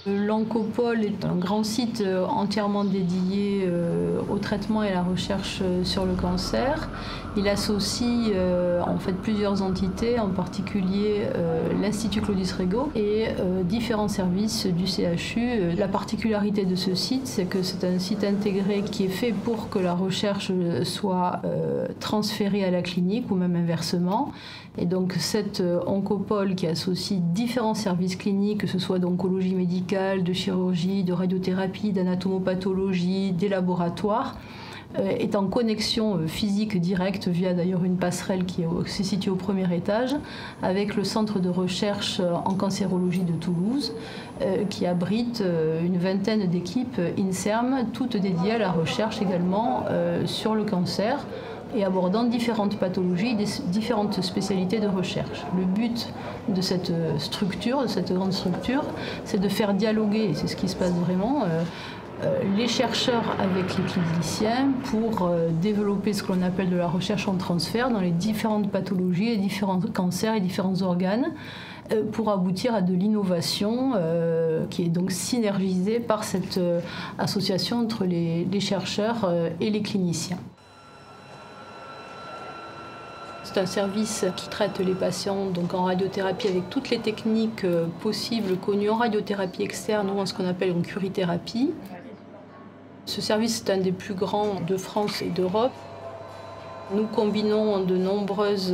L'Oncopole est un grand site entièrement dédié au traitement et à la recherche sur le cancer. Il associe en fait plusieurs entités, en particulier l'Institut Claudius Regaud et différents services du CHU. La particularité de ce site, c'est que c'est un site intégré qui est fait pour que la recherche soit transférée à la clinique ou même inversement. Et donc cette Oncopole qui associe différents services cliniques, que ce soit d'oncologie médicale, de chirurgie, de radiothérapie, d'anatomopathologie, des laboratoires, est en connexion physique directe via d'ailleurs une passerelle qui se situe au premier étage avec le centre de recherche en cancérologie de Toulouse qui abrite une vingtaine d'équipes INSERM, toutes dédiées à la recherche également sur le cancer et abordant différentes pathologies, différentes spécialités de recherche. Le but de cette structure, de cette grande structure, c'est de faire dialoguer, et c'est ce qui se passe vraiment, les chercheurs avec les cliniciens pour développer ce que l'on appelle de la recherche en transfert dans les différentes pathologies, les différents cancers et différents organes, pour aboutir à de l'innovation qui est donc synergisée par cette association entre les chercheurs et les cliniciens. C'est un service qui traite les patients donc en radiothérapie avec toutes les techniques possibles connues en radiothérapie externe ou en ce qu'on appelle une curithérapie. Ce service est un des plus grands de France et d'Europe. Nous combinons de nombreuses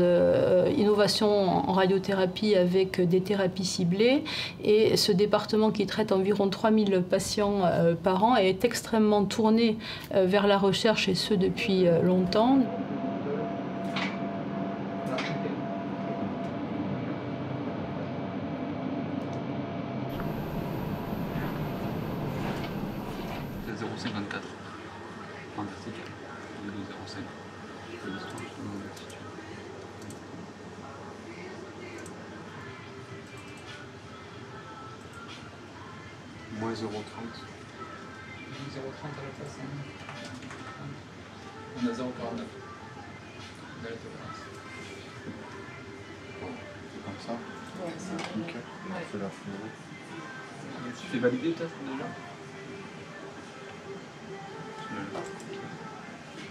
innovations en radiothérapie avec des thérapies ciblées et ce département qui traite environ 3000 patients par an est extrêmement tourné vers la recherche et ce depuis longtemps. En vertical, au lieu de 0,5. Moins 0,30. 0,30 à la place. On a 0,49. De la tolérance. C'est comme ça. Ouais, c'est nickel. ouais. On fait la fluo. Tu fais valider peut-être déjà?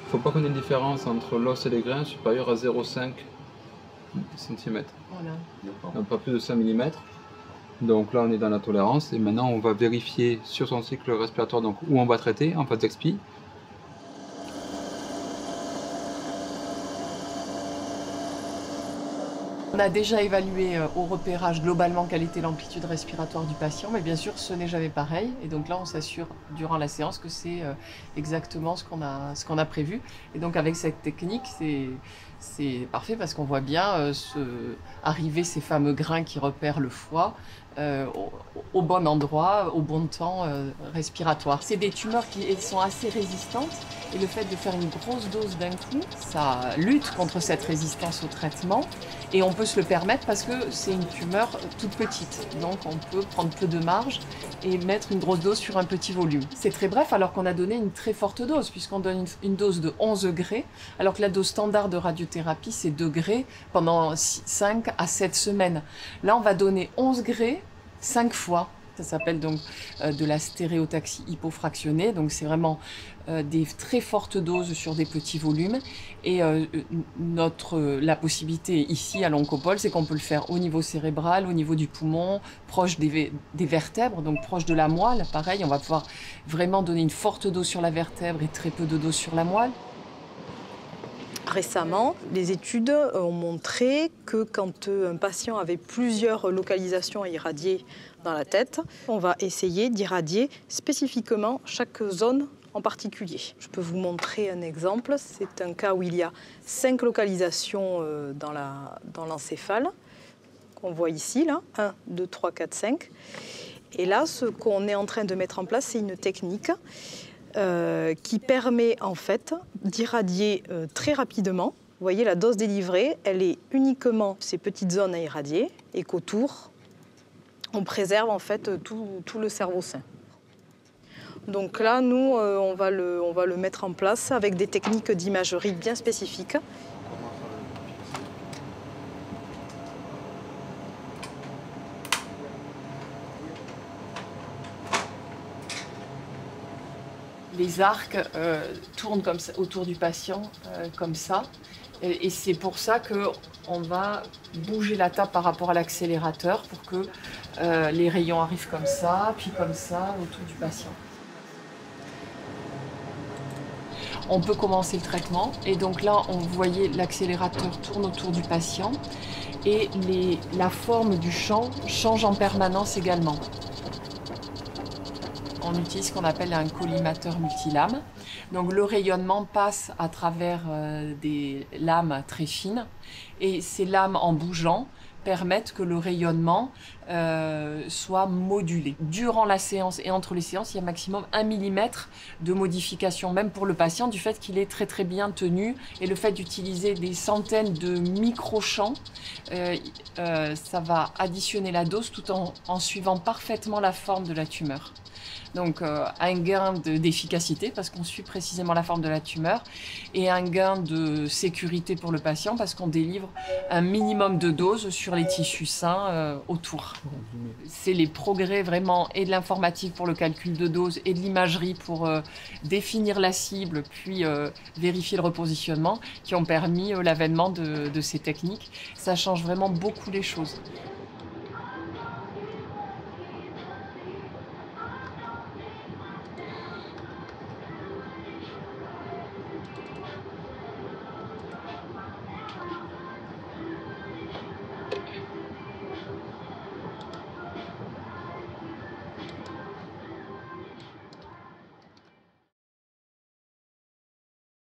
Il ne faut pas qu'on ait une différence entre l'os et les grains supérieure à 0,5 cm. Voilà. Donc pas plus de 5 mm. Donc là on est dans la tolérance et maintenant on va vérifier sur son cycle respiratoire donc où on va traiter en phase d'expi. On a déjà évalué au repérage globalement quelle était l'amplitude respiratoire du patient, mais bien sûr ce n'est jamais pareil. Et donc là on s'assure durant la séance que c'est exactement ce qu'on a prévu. Et donc avec cette technique c'est parfait parce qu'on voit bien arriver ces fameux grains qui repèrent le foie au bon endroit, au bon temps respiratoire. C'est des tumeurs qui sont assez résistantes et le fait de faire une grosse dose d'un coup, ça lutte contre cette résistance au traitement et on peut se le permettre parce que c'est une tumeur toute petite. Donc on peut prendre peu de marge et mettre une grosse dose sur un petit volume. C'est très bref alors qu'on a donné une très forte dose puisqu'on donne une dose de 11 degrés alors que la dose standard de radiothérapie c'est 2 degrés pendant 5 à 7 semaines. Là on va donner 11 degrés 5 fois. Ça s'appelle donc de la stéréotaxie hypofractionnée. Donc c'est vraiment des très fortes doses sur des petits volumes. Et la possibilité ici à l'Oncopole, c'est qu'on peut le faire au niveau cérébral, au niveau du poumon, proche des vertèbres, donc proche de la moelle. Pareil, on va pouvoir vraiment donner une forte dose sur la vertèbre et très peu de dose sur la moelle. Récemment, les études ont montré que quand un patient avait plusieurs localisations à irradier dans la tête, on va essayer d'irradier spécifiquement chaque zone en particulier. Je peux vous montrer un exemple. C'est un cas où il y a 5 localisations dans l'encéphale, qu'on voit ici, là, 1, 2, 3, 4, 5. Et là, ce qu'on est en train de mettre en place, c'est une technique qui permet en fait d'irradier très rapidement. Vous voyez, la dose délivrée, elle est uniquement ces petites zones à irradier et qu'autour, on préserve en fait tout le cerveau sain. Donc là, nous, on va le mettre en place avec des techniques d'imagerie bien spécifiques. les arcs tournent comme ça, autour du patient, comme ça. Et c'est pour ça qu'on va bouger la table par rapport à l'accélérateur pour que les rayons arrivent comme ça, puis comme ça, autour du patient. On peut commencer le traitement et donc là, vous voyez l'accélérateur tourne autour du patient et la forme du champ change en permanence également. On utilise ce qu'on appelle un collimateur multilame. Donc le rayonnement passe à travers des lames très fines et ces lames en bougeant permettent que le rayonnement soit modulé. Durant la séance et entre les séances, il y a maximum 1 mm de modification, même pour le patient, du fait qu'il est très très bien tenu et le fait d'utiliser des centaines de micro-champs, ça va additionner la dose tout en suivant parfaitement la forme de la tumeur. Donc un gain d'efficacité parce qu'on suit précisément la forme de la tumeur et un gain de sécurité pour le patient parce qu'on délivre un minimum de dose sur les tissus sains autour. C'est les progrès vraiment et de l'informatique pour le calcul de dose et de l'imagerie pour définir la cible puis vérifier le repositionnement qui ont permis l'avènement de ces techniques. Ça change vraiment beaucoup les choses.